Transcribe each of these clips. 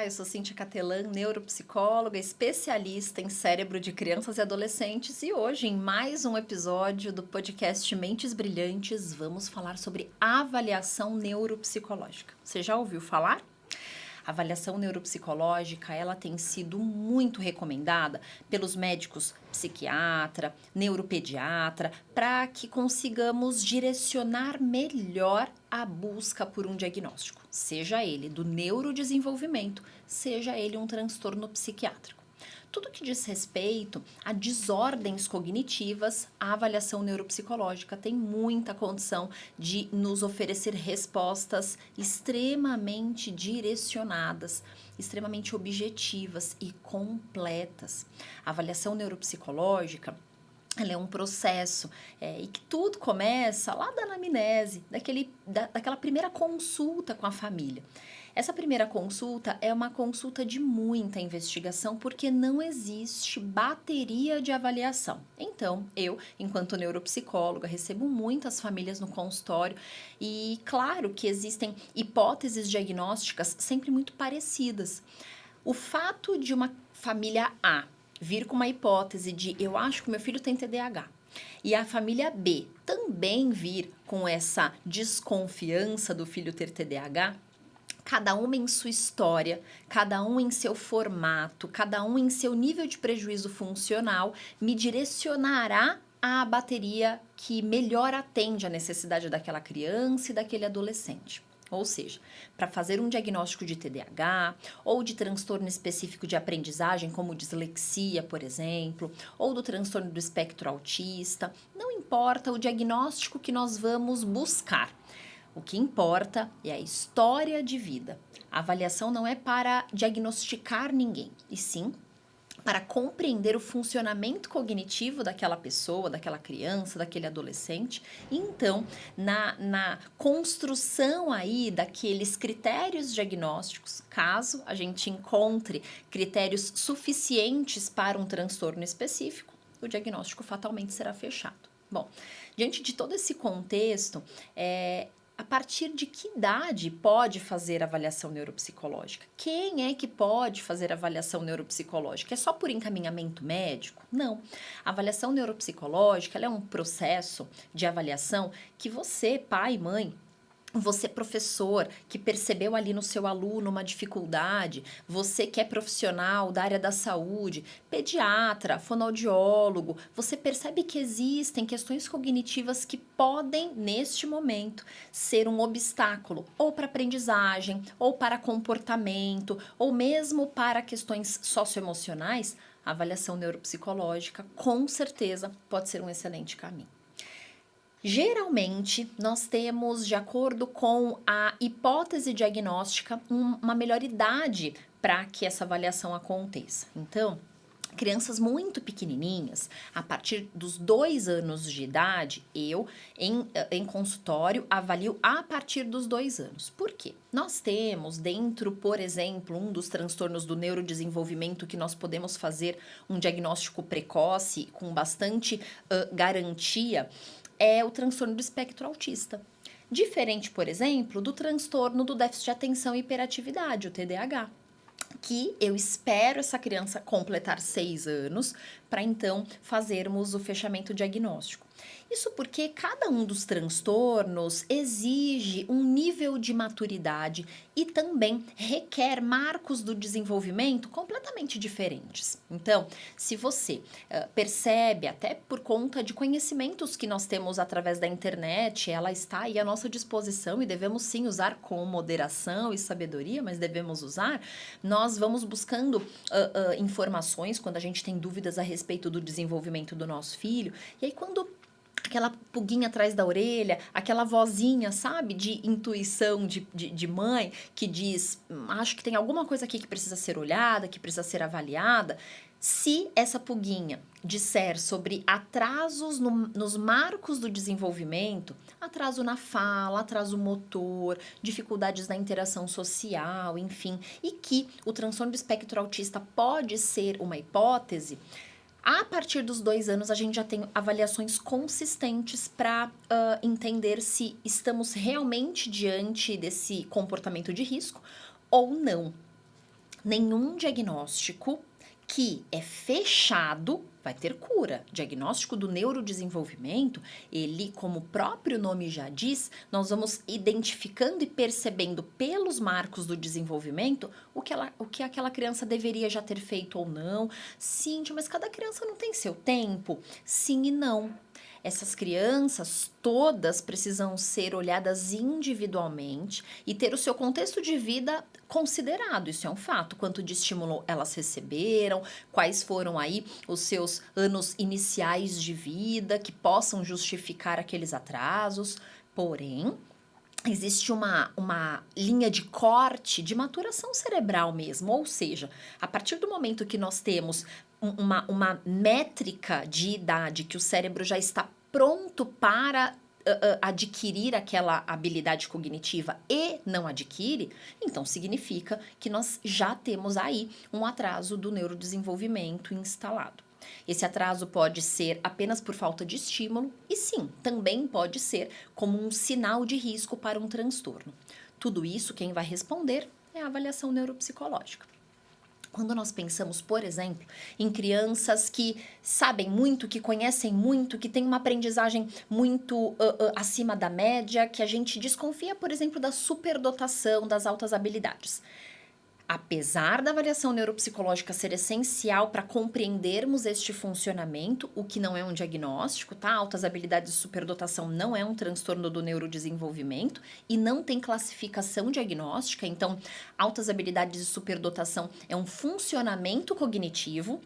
Olá, eu sou Cíntia Catelan, neuropsicóloga, especialista em cérebro de crianças e adolescentes, e hoje, em mais um episódio do podcast Mentes Brilhantes, vamos falar sobre avaliação neuropsicológica. Você já ouviu falar? A avaliação neuropsicológica, ela tem sido muito recomendada pelos médicos psiquiatra, neuropediatra, para que consigamos direcionar melhor a busca por um diagnóstico, seja ele do neurodesenvolvimento, seja ele um transtorno psiquiátrico. Tudo que diz respeito a desordens cognitivas, a avaliação neuropsicológica tem muita condição de nos oferecer respostas extremamente direcionadas, extremamente objetivas e completas. A avaliação neuropsicológica, ela é um processo e que tudo começa lá da anamnese, daquela primeira consulta com a família. Essa primeira consulta é uma consulta de muita investigação porque não existe bateria de avaliação. Então, eu, enquanto neuropsicóloga, recebo muitas famílias no consultório e claro que existem hipóteses diagnósticas sempre muito parecidas. O fato de uma família A vir com uma hipótese de eu acho que meu filho tem TDAH e a família B também vir com essa desconfiança do filho ter TDAH, cada uma em sua história, cada um em seu formato, cada um em seu nível de prejuízo funcional, me direcionará à bateria que melhor atende à necessidade daquela criança e daquele adolescente. Ou seja, para fazer um diagnóstico de TDAH ou de transtorno específico de aprendizagem, como dislexia, por exemplo, ou do transtorno do espectro autista, não importa o diagnóstico que nós vamos buscar. O que importa é a história de vida. A avaliação não é para diagnosticar ninguém, e sim para compreender o funcionamento cognitivo daquela pessoa, daquela criança, daquele adolescente. E então, na construção aí daqueles critérios diagnósticos, caso a gente encontre critérios suficientes para um transtorno específico, o diagnóstico fatalmente será fechado. Bom, diante de todo esse contexto, a partir de que idade pode fazer avaliação neuropsicológica? Quem é que pode fazer avaliação neuropsicológica? É só por encaminhamento médico? Não. A avaliação neuropsicológica ela é um processo de avaliação que você, pai, mãe, você, professor, que percebeu ali no seu aluno uma dificuldade, você que é profissional da área da saúde, pediatra, fonoaudiólogo, você percebe que existem questões cognitivas que podem, neste momento, ser um obstáculo ou para aprendizagem, ou para comportamento, ou mesmo para questões socioemocionais. A avaliação neuropsicológica, com certeza, pode ser um excelente caminho. Geralmente, nós temos, de acordo com a hipótese diagnóstica, uma melhor idade para que essa avaliação aconteça. Então, crianças muito pequenininhas, a partir dos 2 anos de idade, eu, em consultório, avalio a partir dos 2 anos. Por quê? Nós temos dentro, por exemplo, um dos transtornos do neurodesenvolvimento que nós podemos fazer um diagnóstico precoce com bastante garantia, é o transtorno do espectro autista. Diferente, por exemplo, do transtorno do déficit de atenção e hiperatividade, o TDAH, que eu espero essa criança completar 6 anos para então fazermos o fechamento diagnóstico. Isso porque cada um dos transtornos exige um nível de maturidade e também requer marcos do desenvolvimento completamente diferentes. Então, se você percebe, até por conta de conhecimentos que nós temos através da internet, ela está aí à nossa disposição e devemos sim usar com moderação e sabedoria, mas devemos usar, nós vamos buscando informações quando a gente tem dúvidas a respeito do desenvolvimento do nosso filho, e aí quando aquela pulguinha atrás da orelha, aquela vozinha, sabe, de intuição de mãe, que diz, acho que tem alguma coisa aqui que precisa ser olhada, que precisa ser avaliada. Se essa pulguinha disser sobre atrasos nos marcos do desenvolvimento, atraso na fala, atraso motor, dificuldades na interação social, enfim, e que o transtorno do espectro autista pode ser uma hipótese, a partir dos 2 anos, a gente já tem avaliações consistentes para entender se estamos realmente diante desse comportamento de risco ou não. Nenhum diagnóstico que é fechado vai ter cura. Diagnóstico do neurodesenvolvimento, ele, como o próprio nome já diz, nós vamos identificando e percebendo pelos marcos do desenvolvimento o que aquela criança deveria já ter feito ou não. Cíntia, mas cada criança não tem seu tempo? Sim e não. Essas crianças todas precisam ser olhadas individualmente e ter o seu contexto de vida considerado. Isso é um fato. Quanto de estímulo elas receberam, quais foram aí os seus anos iniciais de vida que possam justificar aqueles atrasos. Porém, existe uma linha de corte de maturação cerebral mesmo, ou seja, a partir do momento que nós temos uma métrica de idade que o cérebro já está pronto para adquirir aquela habilidade cognitiva e não adquire, então significa que nós já temos aí um atraso do neurodesenvolvimento instalado. Esse atraso pode ser apenas por falta de estímulo e sim, também pode ser como um sinal de risco para um transtorno. Tudo isso quem vai responder é a avaliação neuropsicológica. Quando nós pensamos, por exemplo, em crianças que sabem muito, que conhecem muito, que têm uma aprendizagem muito acima da média, que a gente desconfia, por exemplo, da superdotação, das altas habilidades. Apesar da avaliação neuropsicológica ser essencial para compreendermos este funcionamento, o que não é um diagnóstico, tá? Altas habilidades de superdotação não é um transtorno do neurodesenvolvimento e não tem classificação diagnóstica, então altas habilidades de superdotação é um funcionamento cognitivo.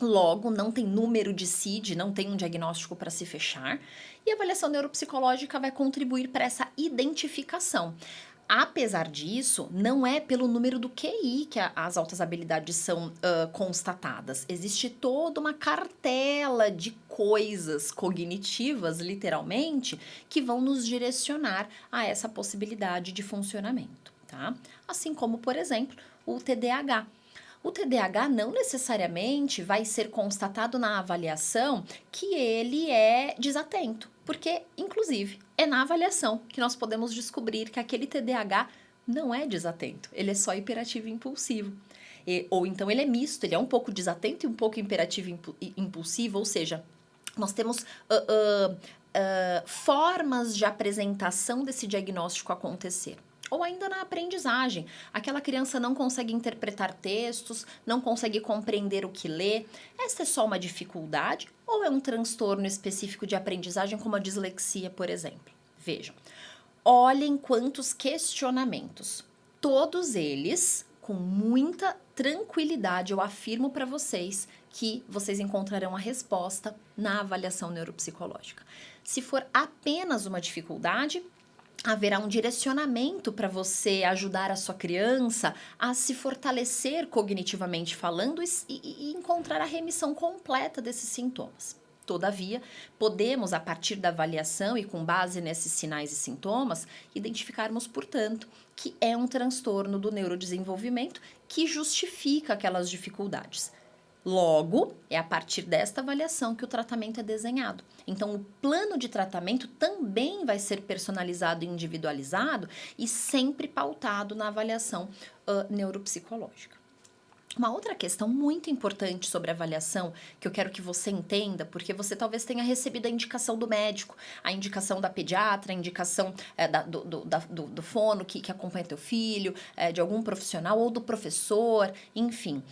Logo, não tem número de CID, não tem um diagnóstico para se fechar, e a avaliação neuropsicológica vai contribuir para essa identificação. Apesar disso, não é pelo número do QI que as altas habilidades são constatadas. Existe toda uma cartela de coisas cognitivas, literalmente, que vão nos direcionar a essa possibilidade de funcionamento, tá? Assim como, por exemplo, o TDAH. O TDAH não necessariamente vai ser constatado na avaliação que ele é desatento, porque, inclusive, é na avaliação que nós podemos descobrir que aquele TDAH não é desatento, ele é só hiperativo e impulsivo. Ou então ele é misto, ele é um pouco desatento e um pouco imperativo e impulsivo, ou seja, nós temos formas de apresentação desse diagnóstico acontecer. Ou ainda na aprendizagem, aquela criança não consegue interpretar textos, não consegue compreender o que lê. Essa é só uma dificuldade ou é um transtorno específico de aprendizagem, como a dislexia, por exemplo? Vejam, olhem quantos questionamentos. Todos eles, com muita tranquilidade, eu afirmo para vocês que vocês encontrarão a resposta na avaliação neuropsicológica. Se for apenas uma dificuldade, haverá um direcionamento para você ajudar a sua criança a se fortalecer cognitivamente falando e encontrar a remissão completa desses sintomas. Todavia, podemos, a partir da avaliação e com base nesses sinais e sintomas, identificarmos, portanto, que é um transtorno do neurodesenvolvimento que justifica aquelas dificuldades. Logo, é a partir desta avaliação que o tratamento é desenhado. Então, o plano de tratamento também vai ser personalizado e individualizado e sempre pautado na avaliação neuropsicológica. Uma outra questão muito importante sobre a avaliação, que eu quero que você entenda, porque você talvez tenha recebido a indicação do médico, a indicação da pediatra, a indicação do fono que acompanha teu filho, de algum profissional ou do professor, enfim.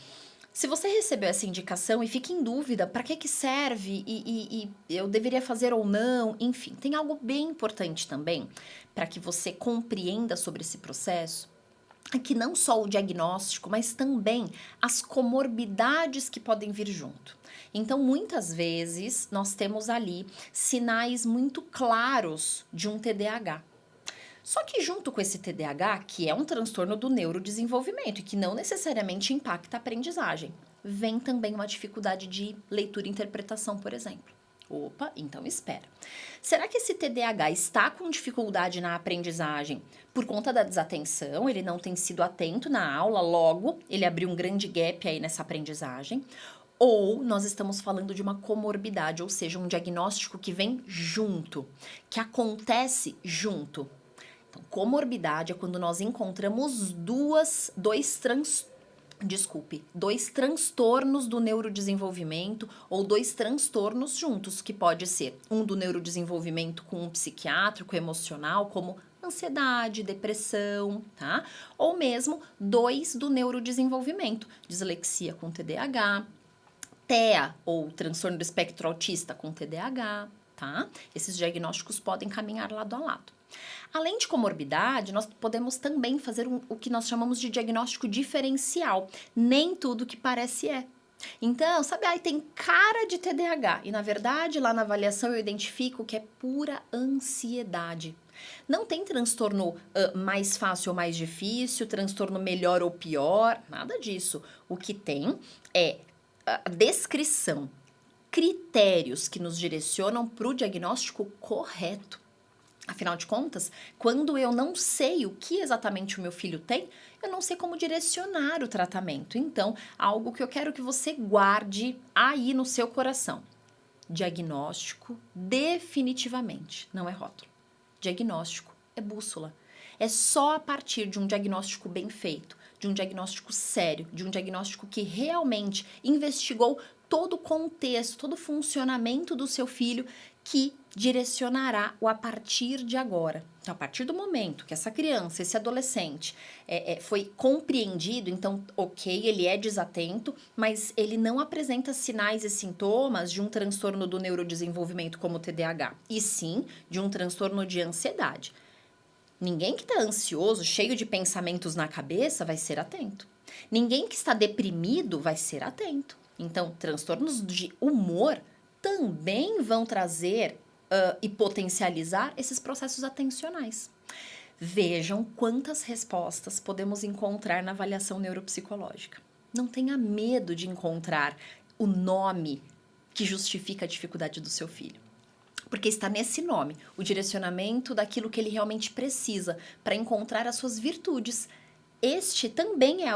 Se você recebeu essa indicação e fica em dúvida para que serve e eu deveria fazer ou não, enfim, tem algo bem importante também para que você compreenda sobre esse processo, é que não só o diagnóstico, mas também as comorbidades que podem vir junto. Então, muitas vezes, nós temos ali sinais muito claros de um TDAH. Só que junto com esse TDAH, que é um transtorno do neurodesenvolvimento e que não necessariamente impacta a aprendizagem, vem também uma dificuldade de leitura e interpretação, por exemplo. Opa, então espera. Será que esse TDAH está com dificuldade na aprendizagem por conta da desatenção? Ele não tem sido atento na aula, logo ele abriu um grande gap aí nessa aprendizagem? Ou nós estamos falando de uma comorbidade, ou seja, um diagnóstico que vem junto, que acontece junto. Então, comorbidade é quando nós encontramos dois dois transtornos do neurodesenvolvimento ou dois transtornos juntos, que pode ser um do neurodesenvolvimento com um psiquiátrico, emocional, como ansiedade, depressão, tá? Ou mesmo dois do neurodesenvolvimento, dislexia com TDAH, TEA ou transtorno do espectro autista com TDAH, tá? Esses diagnósticos podem caminhar lado a lado. Além de comorbidade, nós podemos também fazer o que nós chamamos de diagnóstico diferencial. Nem tudo que parece é. Então, sabe, tem cara de TDAH. E, na verdade, lá na avaliação eu identifico que é pura ansiedade. Não tem transtorno mais fácil ou mais difícil, transtorno melhor ou pior, nada disso. O que tem é a descrição, critérios que nos direcionam para o diagnóstico correto. Afinal de contas, quando eu não sei o que exatamente o meu filho tem, eu não sei como direcionar o tratamento. Então, algo que eu quero que você guarde aí no seu coração. Diagnóstico, definitivamente, não é rótulo. Diagnóstico é bússola. É só a partir de um diagnóstico bem feito, de um diagnóstico sério, de um diagnóstico que realmente investigou todo o contexto, todo o funcionamento do seu filho, que direcionará o a partir de agora. Então, a partir do momento que essa criança, esse adolescente foi compreendido, então, ok, ele é desatento, mas ele não apresenta sinais e sintomas de um transtorno do neurodesenvolvimento como o TDAH, e sim de um transtorno de ansiedade. Ninguém que está ansioso, cheio de pensamentos na cabeça, vai ser atento. Ninguém que está deprimido vai ser atento. Então, transtornos de humor também vão trazer e potencializar esses processos atencionais. Vejam quantas respostas podemos encontrar na avaliação neuropsicológica. Não tenha medo de encontrar o nome que justifica a dificuldade do seu filho. Porque está nesse nome o direcionamento daquilo que ele realmente precisa para encontrar as suas virtudes. Esta também é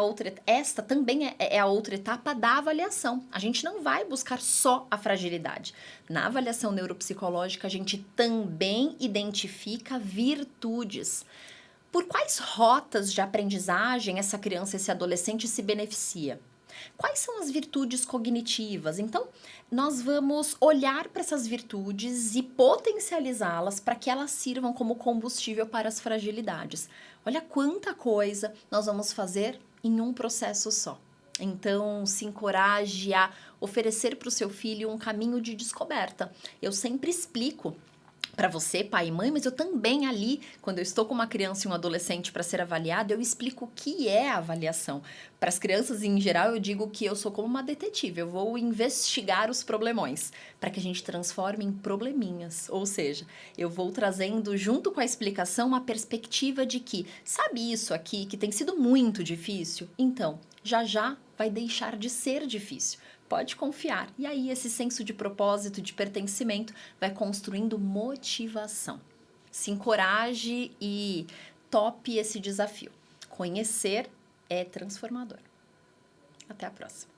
a outra etapa da avaliação. A gente não vai buscar só a fragilidade. Na avaliação neuropsicológica, a gente também identifica virtudes. Por quais rotas de aprendizagem essa criança, esse adolescente se beneficia? Quais são as virtudes cognitivas? Então, nós vamos olhar para essas virtudes e potencializá-las para que elas sirvam como combustível para as fragilidades. Olha quanta coisa nós vamos fazer em um processo só. Então, se encoraje a oferecer para o seu filho um caminho de descoberta. Eu sempre explico para você, pai e mãe, mas eu também ali, quando eu estou com uma criança e um adolescente para ser avaliado, eu explico o que é a avaliação. Para as crianças em geral, eu digo que eu sou como uma detetive, eu vou investigar os problemões, para que a gente transforme em probleminhas. Ou seja, eu vou trazendo junto com a explicação uma perspectiva de que, sabe isso aqui que tem sido muito difícil? Então, já já vai deixar de ser difícil. Pode confiar. E aí esse senso de propósito, de pertencimento, vai construindo motivação. Se encoraje e tope esse desafio. Conhecer é transformador. Até a próxima.